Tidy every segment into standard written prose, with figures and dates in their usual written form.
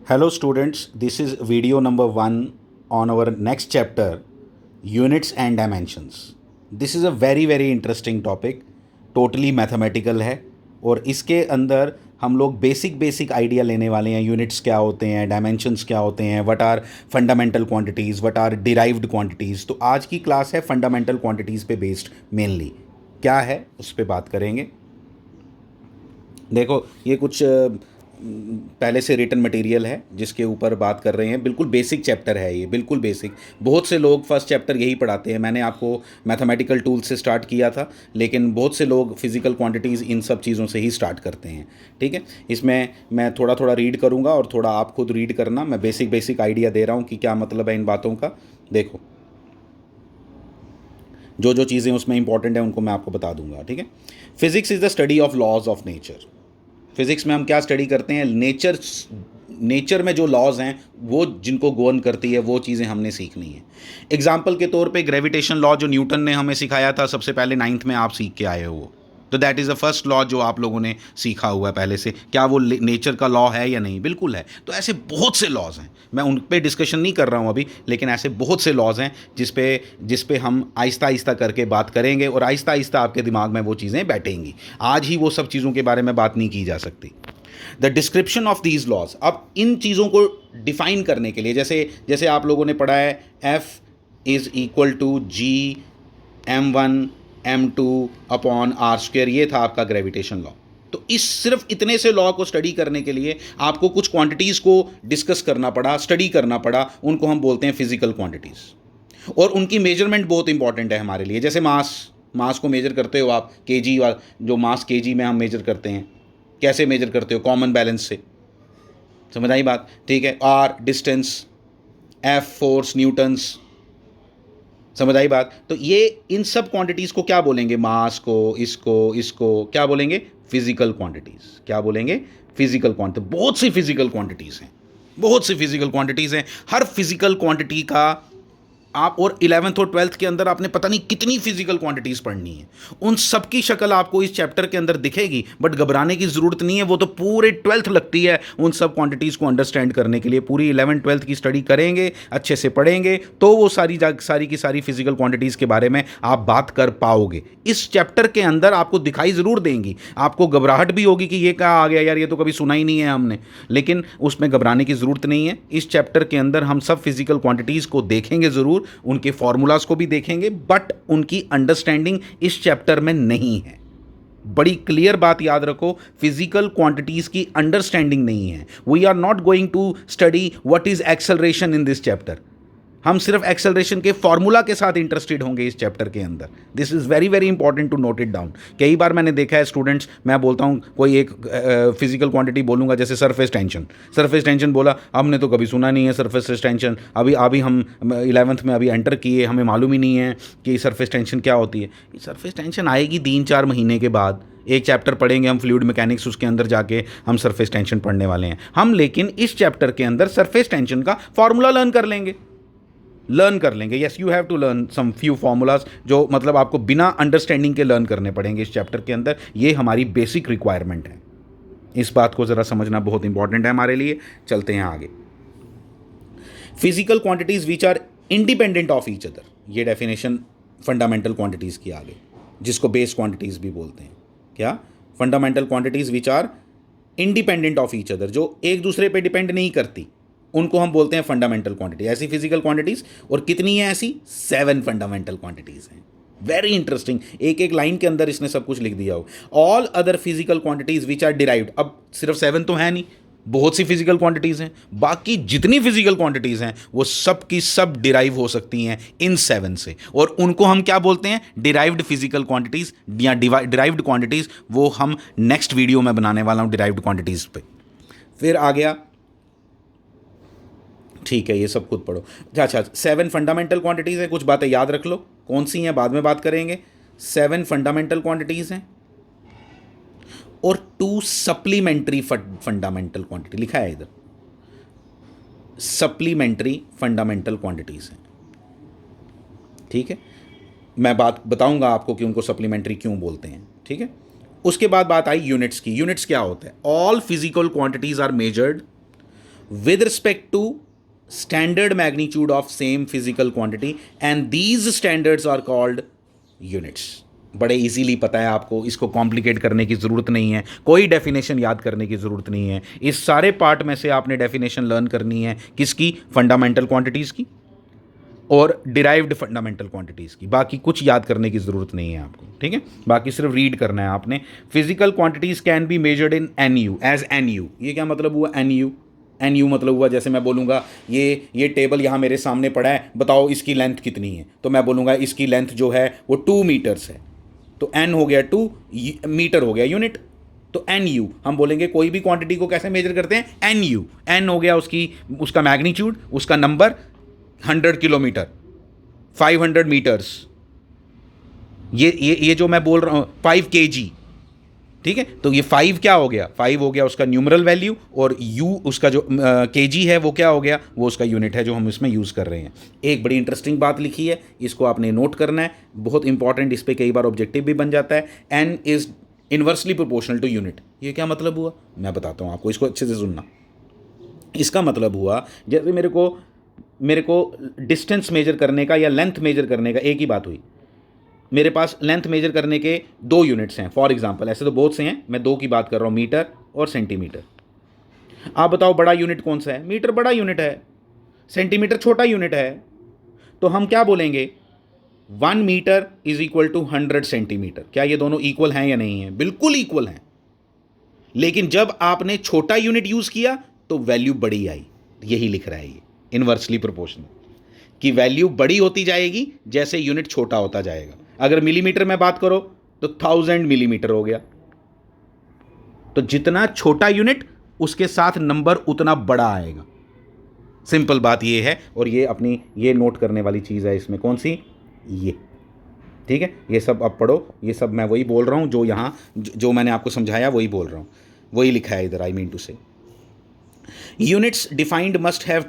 Hello students, this is video number 1 on our next chapter, units and dimensions. This is a very interesting topic, totally mathematical है और इसके अंदर हम लोग basic idea लेने वाले हैं. यूनिट्स क्या होते हैं, डायमेंशंस क्या होते हैं, what are fundamental quantities, what are derived quantities. तो आज की क्लास है फंडामेंटल क्वांटिटीज़ पे बेस्ड मेनली. क्या है उस पर बात करेंगे. देखो ये कुछ पहले से रिटन मटेरियल है जिसके ऊपर बात कर रहे हैं. बिल्कुल बेसिक चैप्टर है ये, बिल्कुल बेसिक. बहुत से लोग फर्स्ट चैप्टर यही पढ़ाते हैं. मैंने आपको मैथमेटिकल टूल से स्टार्ट किया था, लेकिन बहुत से लोग फिज़िकल क्वांटिटीज़ इन सब चीज़ों से ही स्टार्ट करते हैं. ठीक है, इसमें मैं थोड़ा रीड करूँगा और थोड़ा आप खुद रीड करना. मैं बेसिक आइडिया दे रहा हूँ कि क्या मतलब है इन बातों का. देखो जो चीज़ें उसमें इंपॉर्टेंट है उनको मैं आपको बता दूंगा. ठीक है, physics is the study of laws of nature. Physics में हम क्या स्टडी करते हैं, नेचर में जो लॉज हैं वो जिनको गवर्न करती है वो चीज़ें हमने सीखनी है. एग्जाम्पल के तौर पे ग्रेविटेशन लॉ जो न्यूटन ने हमें सिखाया था सबसे पहले 9th में आप सीख के आए हो. तो that is the first law जो आप लोगों ने सीखा हुआ है पहले से. क्या वो नेचर का लॉ है या नहीं? बिल्कुल है. तो ऐसे बहुत से लॉज हैं, मैं उन पे डिस्कशन नहीं कर रहा हूँ अभी, लेकिन ऐसे बहुत से लॉज हैं जिस पे हम आहिस्ता करके बात करेंगे और आहिस्ता आपके दिमाग में वो चीज़ें बैठेंगी. आज ही वो सब चीज़ों के बारे में बात नहीं की जा सकती. The description of these laws. अब इन चीज़ों को डिफाइन करने के लिए जैसे आप लोगों ने पढ़ा है F is equal to G m1 m2/r². ये था आपका ग्रेविटेशन लॉ. तो सिर्फ इतने से लॉ को स्टडी करने के लिए आपको कुछ क्वांटिटीज़ को डिस्कस करना पड़ा, स्टडी करना पड़ा. उनको हम बोलते हैं फिजिकल क्वांटिटीज़. और उनकी मेजरमेंट बहुत इंपॉर्टेंट है हमारे लिए. जैसे मास को मेजर करते हो आप केजी, जो मास केजी में हम मेजर करते हैं, कैसे मेजर करते हो? कॉमन बैलेंस से. समझ आई बात? ठीक है. R distance, F force, newtons. समझ आई बात? तो ये इन सब क्वांटिटीज़ को क्या बोलेंगे? मास को, इसको क्या बोलेंगे? Physical quantities. क्या बोलेंगे? Physical quantity. बहुत सी फिजिकल क्वांटिटीज़ हैं. हर फिजिकल क्वांटिटी का आप, और 11th और 12th के अंदर आपने पता नहीं कितनी फिजिकल क्वांटिटीज़ पढ़नी है. उन सब की शक्ल आपको इस चैप्टर के अंदर दिखेगी, बट घबराने की ज़रूरत नहीं है. वो तो पूरे 12th लगती है उन सब क्वांटिटीज़ को अंडरस्टैंड करने के लिए. पूरी 11th 12th की स्टडी करेंगे, अच्छे से पढ़ेंगे, तो वो सारी की सारी फिजिकल क्वांटिटीज़ के बारे में आप बात कर पाओगे. इस चैप्टर के अंदर आपको दिखाई ज़रूर देंगी. आपको घबराहट भी होगी कि ये क्या आ गया यार, ये तो कभी सुना ही नहीं है हमने, लेकिन उसमें घबराने की ज़रूरत नहीं है. इस चैप्टर के अंदर हम सब फिजिकल क्वांटिटीज़ को देखेंगे ज़रूर, उनके फॉर्मूलाज को भी देखेंगे, बट उनकी अंडरस्टैंडिंग इस चैप्टर में नहीं है. बड़ी क्लियर बात याद रखो, फिजिकल क्वांटिटीज की अंडरस्टैंडिंग नहीं है. We are not going to study what is acceleration in this chapter. हम सिर्फ एक्सेलरेशन के फॉर्मूला के साथ इंटरेस्टेड होंगे इस चैप्टर के अंदर. This is very important to note it down. कई बार मैंने देखा है स्टूडेंट्स, मैं बोलता हूँ कोई एक फिजिकल क्वांटिटी बोलूँगा, जैसे सरफेस टेंशन बोला, हमने तो कभी सुना नहीं है सरफेस टेंशन. अभी हम 11th में अभी एंटर किए, हमें मालूम ही नहीं है कि सरफेस टेंशन क्या होती है. सरफेस टेंशन आएगी 3-4 महीने के बाद. एक चैप्टर पढ़ेंगे हम फ्लूइड मैकेनिक्स, उसके अंदर जाके हम सरफेस टेंशन पढ़ने वाले हैं हम. लेकिन इस चैप्टर के अंदर सरफेस टेंशन का फॉर्मूला लर्न कर लेंगे. Yes, you have to learn some few formulas, जो मतलब आपको बिना अंडरस्टैंडिंग के लर्न करने पड़ेंगे इस चैप्टर के अंदर. ये हमारी बेसिक रिक्वायरमेंट है. इस बात को ज़रा समझना बहुत इंपॉर्टेंट है हमारे लिए. चलते हैं आगे. Physical quantities which are independent of each other. ये डेफिनेशन फंडामेंटल क्वांटिटीज़ की आगे, जिसको बेस क्वांटिटीज़ भी बोलते हैं. क्या? Fundamental quantities which are independent of each other, जो एक दूसरे पे डिपेंड नहीं करती, उनको हम बोलते हैं फंडामेंटल क्वांटिटी. ऐसी फिजिकल क्वांटिटीज, और कितनी है ऐसी? 7 फंडामेंटल क्वांटिटीज हैं. Very interesting. एक लाइन के अंदर इसने सब कुछ लिख दिया हो. All other physical quantities which are derived. अब सिर्फ 7 तो है नहीं, बहुत सी फिजिकल क्वांटिटीज हैं. बाकी जितनी फिजिकल क्वांटिटीज हैं वो सब की सब डिराइव हो सकती हैं इन 7 से, और उनको हम क्या बोलते हैं? डिराइव्ड फिजिकल क्वांटिटीज या डिराइव्ड क्वांटिटीज. वो हम नेक्स्ट वीडियो में बनाने वाला हूं डिराइव्ड क्वांटिटीज पे. फिर आ गया, ठीक है, ये सब खुद पढ़ो. अच्छा, 7 फंडामेंटल क्वांटिटीज़ हैं. कुछ बातें याद रख लो, कौन सी हैं बाद में बात करेंगे. 7 फंडामेंटल क्वांटिटीज़ हैं और 2 सप्लीमेंट्री फंडामेंटल क्वांटिटी. लिखा है इधर, सप्लीमेंट्री फंडामेंटल क्वांटिटीज़ हैं. ठीक है, मैं बात बताऊंगा आपको कि उनको सप्लीमेंट्री क्यों बोलते हैं. ठीक है, उसके बाद बात आई यूनिट्स की. यूनिट्स क्या होता है? All physical quantities are measured with respect to standard magnitude of same physical quantity, and these standards are called units. बड़े इजीली पता है आपको, इसको कॉम्प्लिकेट करने की ज़रूरत नहीं है, कोई डेफिनेशन याद करने की ज़रूरत नहीं है। इस सारे पार्ट में से आपने डेफिनेशन लर्न करनी है किसकी? फंडामेंटल क्वांटिटीज़ की और डिराइव्ड फंडामेंटल क्वांटिटीज़ की। बाकी कुछ याद करने की ज़रूरत नहीं है आपको, ठीक है? बाकी सिर्फ रीड करना है आपने। Physical quantities can be measured in n u, as n u. ये क्या मतलब हुआ एन यू? एन यू मतलब हुआ जैसे मैं बोलूँगा ये टेबल यहाँ मेरे सामने पड़ा है, बताओ इसकी लेंथ कितनी है, तो मैं बोलूँगा इसकी लेंथ जो है वो 2 मीटर्स है, तो एन हो गया 2, मीटर हो गया यूनिट, तो एन यू। हम बोलेंगे कोई भी क्वांटिटी को कैसे मेजर करते हैं? N you. एन हो गया उसका मैग्नीट्यूड, उसका नंबर 100 किलोमीटर, 500 मीटर्स, ये जो मैं बोल रहा हूँ 5 kg, ठीक है? तो ये 5 क्या हो गया? 5 हो गया उसका न्यूमरल वैल्यू, और यू उसका जो kg है वो क्या हो गया? वो उसका यूनिट है जो हम इसमें यूज़ कर रहे हैं। एक बड़ी इंटरेस्टिंग बात लिखी है, इसको आपने नोट करना है, बहुत इंपॉर्टेंट, इस पर कई बार ऑब्जेक्टिव भी बन जाता है। N is inversely proportional to unit. ये क्या मतलब हुआ? मैं बताता हूँ आपको, इसको अच्छे से सुनना। इसका मतलब हुआ जैसे मेरे को डिस्टेंस मेजर करने का या लेंथ मेजर करने का, एक ही बात हुई, मेरे पास लेंथ मेजर करने के 2 यूनिट्स हैं फॉर एग्जांपल, ऐसे तो बहुत से हैं, मैं 2 की बात कर रहा हूँ, मीटर और सेंटीमीटर। आप बताओ बड़ा यूनिट कौन सा है? मीटर बड़ा यूनिट है, सेंटीमीटर छोटा यूनिट है। तो हम क्या बोलेंगे? 1 metre is equal to 100 centimetre. क्या ये दोनों इक्वल हैं या नहीं है? बिल्कुल इक्वल हैं। लेकिन जब आपने छोटा यूनिट यूज किया तो वैल्यू बड़ी आई। यही लिख रहा है ये इनवर्सली प्रोपोर्शनल, कि वैल्यू बड़ी होती जाएगी जैसे यूनिट छोटा होता जाएगा। अगर मिलीमीटर में बात करो तो 1000 मिलीमीटर हो गया, तो जितना छोटा यूनिट उसके साथ नंबर उतना बड़ा आएगा। सिंपल बात ये है, और ये अपनी ये नोट करने वाली चीज़ है इसमें, कौन सी? ये, ठीक है? ये सब अब पढ़ो, ये सब मैं वही बोल रहा हूँ जो यहाँ जो मैंने आपको समझाया वही बोल रहा हूँ, वही लिखा है इधर। I mean to say units defined must have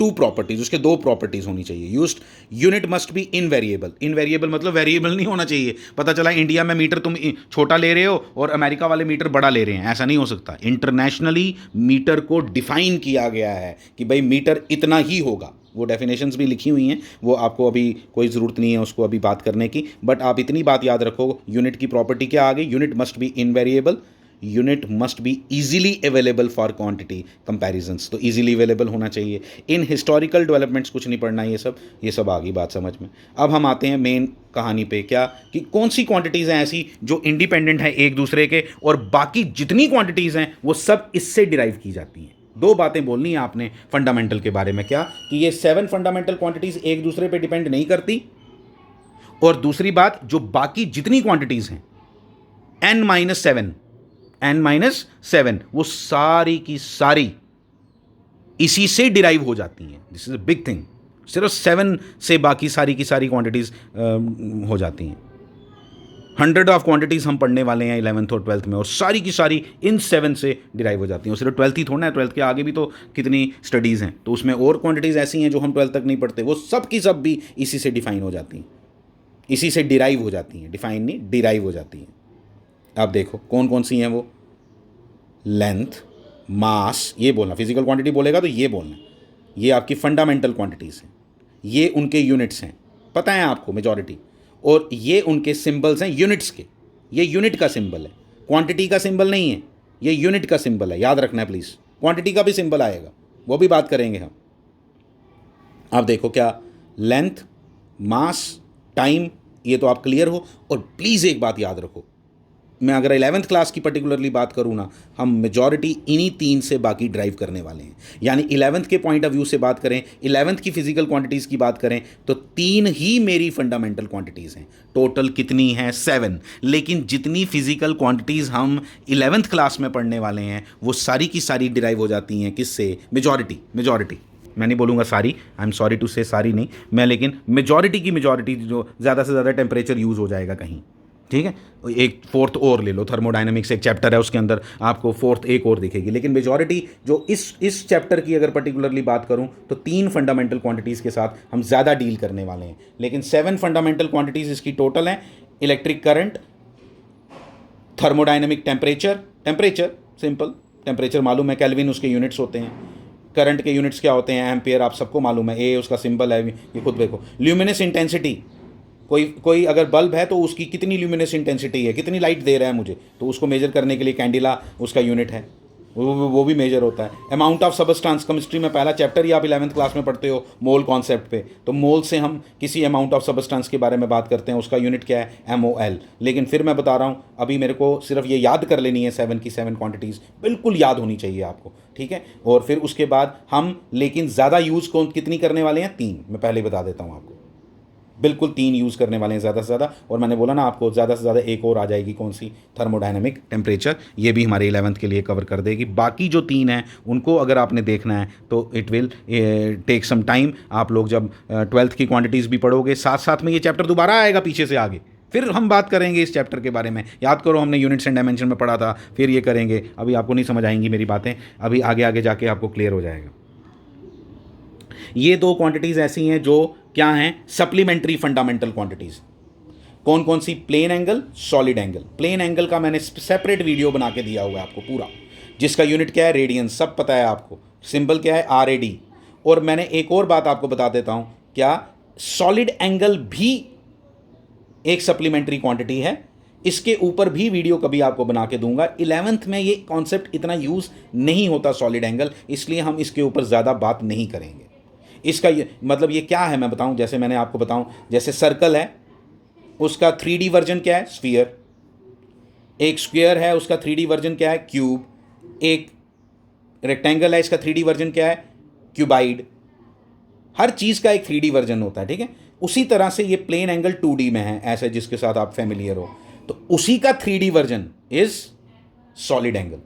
two properties, उसके 2 प्रॉपर्टीज होनी चाहिए। Used unit must be invariable. Invariable मतलब वेरिएबल नहीं होना चाहिए। पता चला इंडिया में मीटर तुम छोटा ले रहे हो और अमेरिका वाले मीटर बड़ा ले रहे हैं, ऐसा नहीं हो सकता। इंटरनेशनली मीटर को डिफाइन किया गया है कि भाई मीटर इतना ही होगा। वो डेफिनेशंस भी लिखी हुई हैं, वो आपको अभी कोई ज़रूरत नहीं है उसको अभी बात करने की, बट आप इतनी बात याद रखो, यूनिट की प्रॉपर्टी क्या आ गई? Unit must be invariable, unit must be easily available for quantity comparisons. तो इजीली अवेलेबल होना चाहिए। इन हिस्टोरिकल डेवलपमेंट्स कुछ नहीं पढ़ना, ये सब आ गई बात समझ में। अब हम आते हैं मेन कहानी पे, क्या कि कौन सी क्वांटिटीज़ हैं ऐसी जो इंडिपेंडेंट हैं एक दूसरे के, और बाकी जितनी क्वांटिटीज़ हैं वो सब इससे डिराइव की जाती हैं। 2 बातें बोलनी है आपने फंडामेंटल के बारे में, क्या कि ये 7 फंडामेंटल क्वांटिटीज़ एक दूसरे पे डिपेंड नहीं करती, और दूसरी बात जो बाकी जितनी क्वांटिटीज़ हैं n-7 वो सारी की सारी इसी से डिराइव हो जाती हैं। This is a big thing. सिर्फ 7 से बाकी सारी की सारी क्वांटिटीज़ हो जाती हैं। 100 ऑफ क्वांटिटीज़ हम पढ़ने वाले हैं 11th और 12th में, और सारी की सारी इन 7 से डिराइव हो जाती हैं। और सिर्फ 12th ही थोड़ा है, 12th के आगे भी तो कितनी स्टडीज़ हैं, तो उसमें और क्वांटिटीज़ ऐसी हैं जो हम 12th तक नहीं पढ़ते, वो सब की सब भी इसी से डिफाइन हो जाती हैं, इसी से डिराइव हो जाती हैं। डिफाइन नहीं, डिराइव हो जाती हैं। अब देखो कौन कौन सी हैं वो। लेंथ, मास, ये बोलना, फिजिकल क्वांटिटी बोलेगा तो ये बोलना, ये आपकी फंडामेंटल क्वांटिटीज़ हैं, ये उनके यूनिट्स हैं, पता है आपको मेजॉरिटी, और ये उनके सिंबल्स हैं यूनिट्स के। ये यूनिट का सिंबल है, क्वांटिटी का सिंबल नहीं है, ये यूनिट का सिंबल है, याद रखना है प्लीज़। क्वांटिटी का भी सिंबल आएगा, वो भी बात करेंगे हम। अब देखो क्या, लेंथ, मास, टाइम, ये तो आप क्लियर हो। और प्लीज़ एक बात याद रखो, मैं अगर 11th क्लास की पर्टिकुलरली बात करूँ ना, हम मेजॉरिटी इन्हीं 3 से बाकी ड्राइव करने वाले हैं। यानी 11th के पॉइंट ऑफ व्यू से बात करें, 11th की फिजिकल क्वांटिटीज़ की बात करें, तो 3 ही मेरी फंडामेंटल क्वांटिटीज़ हैं। टोटल कितनी हैं? 7। लेकिन जितनी फिजिकल क्वांटिटीज़ हम 11th क्लास में पढ़ने वाले हैं वो सारी की सारी डिराइव हो जाती हैं किससे? मेजॉरिटी। मैं नहीं बोलूँगा सारी, आई एम सॉरी टू से सारी नहीं मैं, लेकिन मेजॉरिटी की मेजॉरिटी जो ज़्यादा से ज़्यादा टेम्परेचर यूज़ हो जाएगा कहीं, ठीक है? एक 4th और ले लो, थर्मोडायनेमिक्स एक चैप्टर है, उसके अंदर आपको 4th एक और दिखेगी। लेकिन मेजॉरिटी जो इस चैप्टर की अगर पर्टिकुलरली बात करूं तो 3 फंडामेंटल क्वांटिटीज़ के साथ हम ज़्यादा डील करने वाले हैं। लेकिन 7 फंडामेंटल क्वांटिटीज़ इसकी टोटल हैं। Electric current, thermodynamic temperature simple temperature मालूम है, केल्विन उसके यूनिट्स होते हैं, करंट के यूनिट्स क्या होते हैं, एम्पियर आप सबको मालूम है, ए उसका सिंबल है, ये खुद देखो। ल्यूमिनस इंटेंसिटी, कोई अगर बल्ब है तो उसकी कितनी ल्यूमिनस इंटेंसिटी है, कितनी लाइट दे रहा है मुझे, तो उसको मेजर करने के लिए कैंडिला उसका यूनिट है, वो भी मेजर होता है। अमाउंट ऑफ सबस्टांस, केमिस्ट्री में पहला चैप्टर ही आप 11th क्लास में पढ़ते हो मोल कॉन्सेप्ट पे, तो मोल से हम किसी अमाउंट ऑफ सबस्टांस के बारे में बात करते हैं, उसका यूनिट क्या है, MOL। लेकिन फिर मैं बता रहा हूँ, अभी मेरे को सिर्फ ये याद कर लेनी है 7 की 7 क्वांटिटीज़, बिल्कुल याद होनी चाहिए आपको, ठीक है। और फिर उसके बाद हम लेकिन ज़्यादा यूज़ कितनी करने वाले हैं, 3, मैं पहले ही बता देता हूँ आपको, बिल्कुल 3 यूज़ करने वाले हैं ज़्यादा से ज़्यादा। और मैंने बोला ना आपको, ज़्यादा से ज़्यादा एक और आ जाएगी, कौन सी, थर्मोडायनेमिक टेम्परेचर, ये भी हमारे 11th के लिए कवर कर देगी। बाकी जो 3 हैं उनको अगर आपने देखना है तो it will take some time. आप लोग जब 12th की क्वांटिटीज़ भी पढ़ोगे, साथ साथ में ये चैप्टर दोबारा आएगा पीछे से आगे, फिर हम बात करेंगे इस चैप्टर के बारे में। याद करो, हमने यूनिट्स एंड डायमेंशन में पढ़ा था, फिर ये करेंगे। अभी आपको नहीं समझ आएंगी मेरी बातें, अभी आगे आगे जाके आपको क्लियर हो जाएगा। ये 2 क्वांटिटीज़ ऐसी हैं जो क्या हैं, सप्लीमेंट्री फंडामेंटल क्वांटिटीज़। कौन कौन सी, plane angle, solid angle. Plane angle का मैंने सेपरेट वीडियो बना के दिया हुआ है आपको पूरा, जिसका यूनिट क्या है, रेडियंस, सब पता है आपको, सिंबल क्या है, RAD। और मैंने एक और बात आपको बता देता हूं, क्या सॉलिड एंगल भी एक सप्लीमेंट्री क्वांटिटी है, इसके ऊपर भी वीडियो कभी आपको बना के दूंगा। 11th में ये कॉन्सेप्ट इतना यूज़ नहीं होता सॉलिड एंगल, इसलिए हम इसके ऊपर ज़्यादा बात नहीं करेंगे। इसका मतलब ये क्या है मैं बताऊं, जैसे मैंने आपको बताऊं, जैसे सर्कल है उसका 3D वर्जन क्या है, स्फीयर। एक स्क्वायर है उसका 3D वर्जन क्या है, क्यूब। एक रेक्टेंगल है, इसका 3D वर्जन क्या है, क्यूबाइड। हर चीज़ का एक 3D वर्जन होता है, ठीक है। उसी तरह से ये प्लेन एंगल 2D में है, ऐसे जिसके साथ आप फेमिलियर हो, तो उसी का 3D version is solid angle.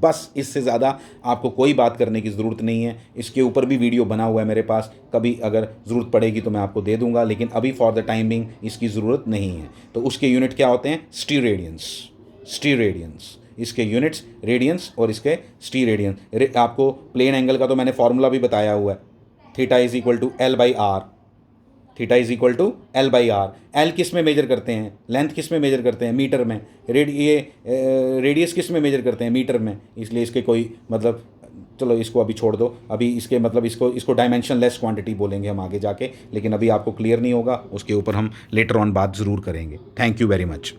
बस इससे ज़्यादा आपको कोई बात करने की ज़रूरत नहीं है। इसके ऊपर भी वीडियो बना हुआ है मेरे पास, कभी अगर ज़रूरत पड़ेगी तो मैं आपको दे दूंगा, लेकिन अभी फॉर द टाइमिंग इसकी ज़रूरत नहीं है। तो उसके यूनिट क्या होते हैं, स्टीरेडियंस। इसके यूनिट्स रेडियंस और इसके स्टीरेडियंस। आपको प्लेन एंगल का तो मैंने फॉर्मूला भी बताया हुआ है, theta is equal to L/R। Theta is equal to L/R। L किस में मेजर करते हैं, लेंथ किस में मेजर करते हैं, मीटर में। रेडियस किस में मेजर करते हैं, मीटर में। इसलिए इसके कोई मतलब, चलो इसको अभी छोड़ दो, अभी इसके मतलब इसको डायमेंशन लेस क्वांटिटी बोलेंगे हम आगे जाके, लेकिन अभी आपको क्लियर नहीं होगा, उसके ऊपर हम लेटर ऑन बात ज़रूर करेंगे। Thank you very much.